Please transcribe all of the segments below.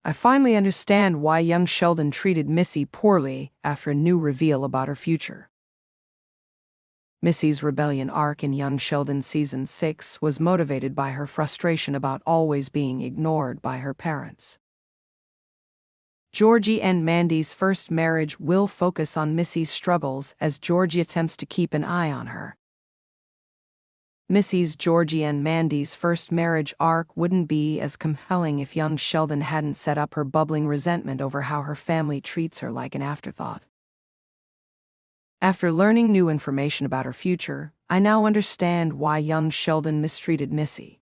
I finally understand why young Sheldon treated Missy poorly after a new reveal about her future. Missy's rebellion arc in young Sheldon Season 6 was motivated by her frustration about always being ignored by her parents. Georgie and Mandy's first marriage will focus on Missy's struggles as Georgie attempts to keep an eye on her. Missy's Georgie and Mandy's first marriage arc wouldn't be as compelling if young Sheldon hadn't set up her bubbling resentment over how her family treats her like an afterthought. After learning new information about her future, I now understand why young Sheldon mistreated Missy.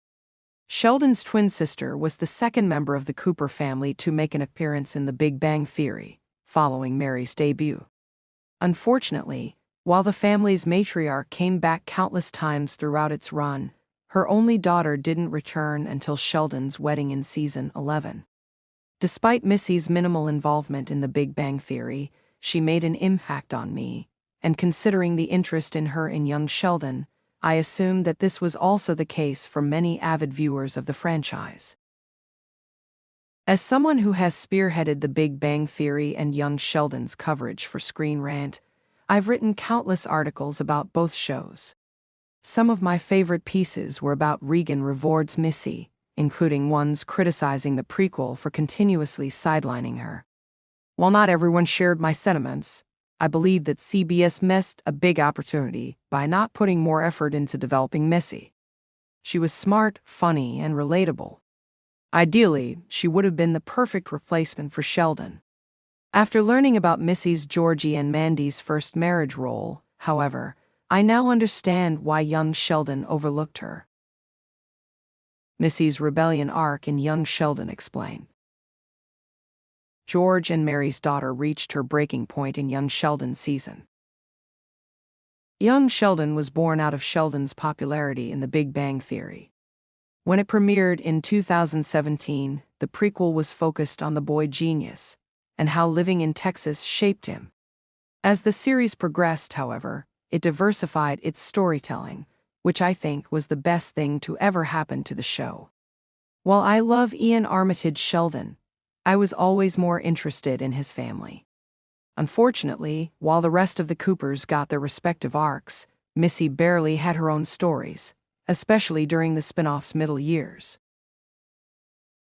Sheldon's twin sister was the second member of the Cooper family to make an appearance in The Big Bang Theory, following Mary's debut. Unfortunately, while the family's matriarch came back countless times throughout its run, her only daughter didn't return until Sheldon's wedding in Season 11. Despite Missy's minimal involvement in The Big Bang Theory, she made an impact on me, and considering the interest in her in young Sheldon, I assumed that this was also the case for many avid viewers of the franchise. As someone who has spearheaded The Big Bang Theory and young Sheldon's coverage for Screen Rant, I've written countless articles about both shows. Some of my favorite pieces were about Regan Reward's Missy, including ones criticizing the prequel for continuously sidelining her. While not everyone shared my sentiments, I believe that CBS missed a big opportunity by not putting more effort into developing Missy. She was smart, funny, and relatable. Ideally, she would have been the perfect replacement for Sheldon. After learning about Missy's Georgie and Mandy's first marriage role, however, I now understand why young Sheldon overlooked her. Missy's rebellion arc in young Sheldon explained. George and Mary's daughter reached her breaking point in young Sheldon's season. Young Sheldon was born out of Sheldon's popularity in The Big Bang Theory. When it premiered in 2017, the prequel was focused on the boy genius and how living in Texas shaped him. As the series progressed, however, it diversified its storytelling, which I think was the best thing to ever happen to the show. While I love Ian Armitage Sheldon, I was always more interested in his family. Unfortunately, while the rest of the Coopers got their respective arcs, Missy barely had her own stories, especially during the spin-off's middle years.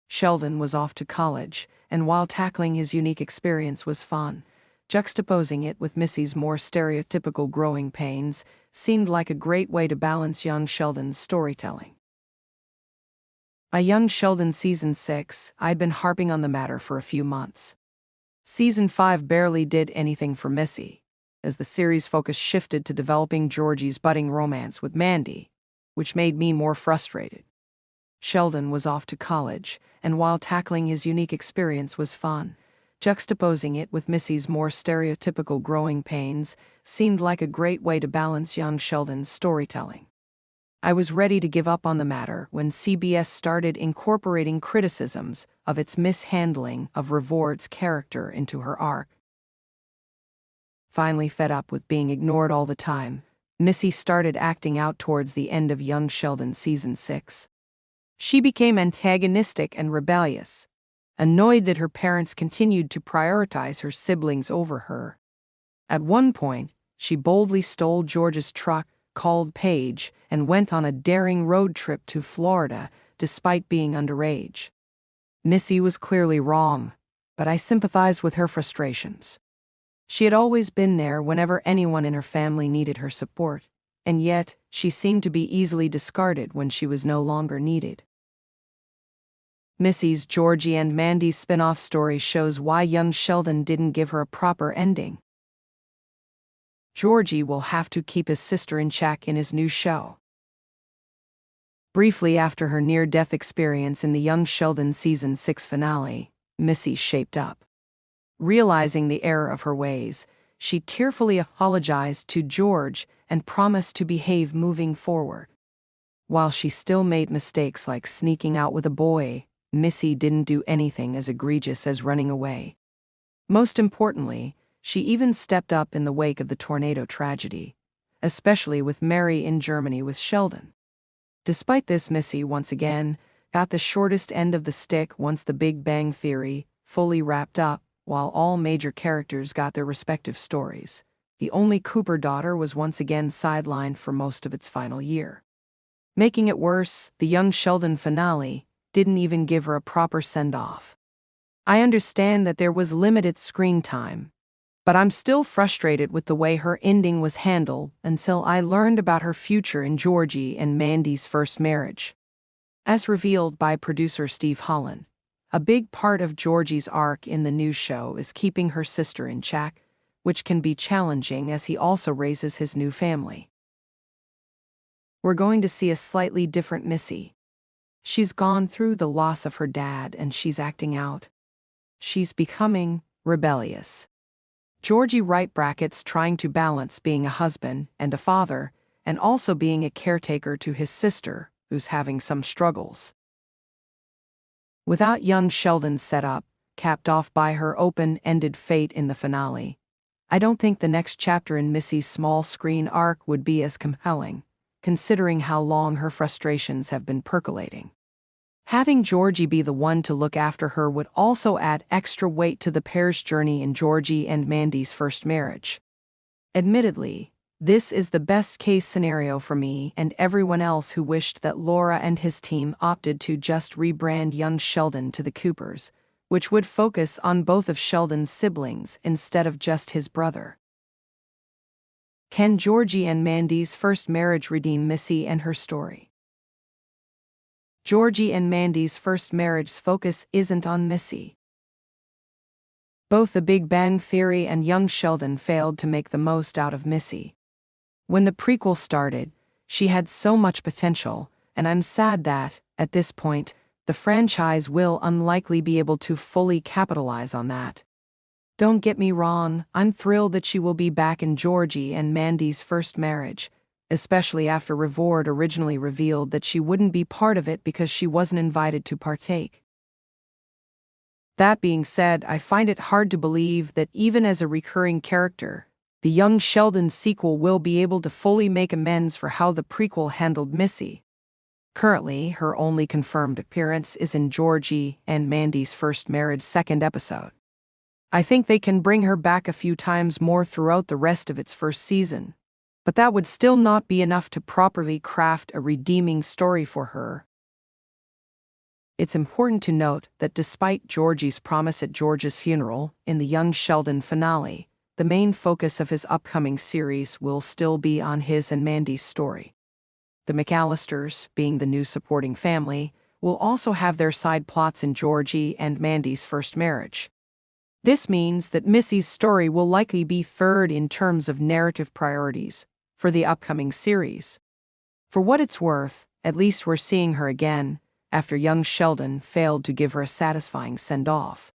Sheldon was off to college, and while tackling his unique experience was fun, juxtaposing it with Missy's more stereotypical growing pains seemed like a great way to balance young Sheldon's storytelling. By young Sheldon Season 6, I'd been harping on the matter for a few months. Season 5 barely did anything for Missy, as the series' focus shifted to developing Georgie's budding romance with Mandy, which made me more frustrated. Sheldon was off to college, and while tackling his unique experience was fun, juxtaposing it with Missy's more stereotypical growing pains seemed like a great way to balance young Sheldon's storytelling. I was ready to give up on the matter when CBS started incorporating criticisms of its mishandling of Reward's character into her arc. Finally fed up with being ignored all the time, Missy started acting out towards the end of young Sheldon Season 6. She became antagonistic and rebellious, annoyed that her parents continued to prioritize her siblings over her. At one point, she boldly stole George's truck, called Paige, and went on a daring road trip to Florida, despite being underage. Missy was clearly wrong, but I sympathized with her frustrations. She had always been there whenever anyone in her family needed her support, and yet she seemed to be easily discarded when she was no longer needed. Missy's Georgie and Mandy's spin-off story shows why young Sheldon didn't give her a proper ending. Georgie will have to keep his sister in check in his new show. Briefly after her near-death experience in the young Sheldon Season 6 finale, Missy shaped up. Realizing the error of her ways, she tearfully apologized to George and promised to behave moving forward. While she still made mistakes like sneaking out with a boy, Missy didn't do anything as egregious as running away. Most importantly, she even stepped up in the wake of the tornado tragedy, especially with Mary in Germany with Sheldon. Despite this, Missy once again got the shortest end of the stick once The Big Bang Theory fully wrapped up, while all major characters got their respective stories. The only Cooper daughter was once again sidelined for most of its final year. Making it worse, the Young Sheldon finale didn't even give her a proper send-off. I understand that there was limited screen time, but I'm still frustrated with the way her ending was handled until I learned about her future in Georgie and Mandy's first marriage. As revealed by producer Steve Holland, a big part of Georgie's arc in the new show is keeping her sister in check, which can be challenging as he also raises his new family. We're going to see a slightly different Missy. She's gone through the loss of her dad and she's acting out. She's becoming rebellious. Georgie brackets trying to balance being a husband and a father, and also being a caretaker to his sister, who's having some struggles. Without young Sheldon's setup, capped off by her open-ended fate in the finale, I don't think the next chapter in Missy's small-screen arc would be as compelling, considering how long her frustrations have been percolating. Having Georgie be the one to look after her would also add extra weight to the pair's journey in Georgie and Mandy's first marriage. Admittedly, this is the best-case scenario for me and everyone else who wished that Laura and his team opted to just rebrand young Sheldon to the Coopers, which would focus on both of Sheldon's siblings instead of just his brother. Can Georgie and Mandy's first marriage redeem Missy and her story? Georgie and Mandy's first marriage's focus isn't on Missy. Both The Big Bang Theory and Young Sheldon failed to make the most out of Missy. When the prequel started, she had so much potential, and I'm sad that, at this point, the franchise will unlikely be able to fully capitalize on that. Don't get me wrong, I'm thrilled that she will be back in Georgie and Mandy's first marriage, especially after Revord originally revealed that she wouldn't be part of it because she wasn't invited to partake. That being said, I find it hard to believe that even as a recurring character, the Young Sheldon sequel will be able to fully make amends for how the prequel handled Missy. Currently, her only confirmed appearance is in Georgie and Mandy's first marriage second episode. I think they can bring her back a few times more throughout the rest of its first season, but that would still not be enough to properly craft a redeeming story for her. It's important to note that despite Georgie's promise at George's funeral in the Young Sheldon finale, the main focus of his upcoming series will still be on his and Mandy's story. The McAllisters, being the new supporting family, will also have their side plots in Georgie and Mandy's first marriage. This means that Missy's story will likely be third in terms of narrative priorities for the upcoming series. For what it's worth, at least we're seeing her again, after young Sheldon failed to give her a satisfying send-off.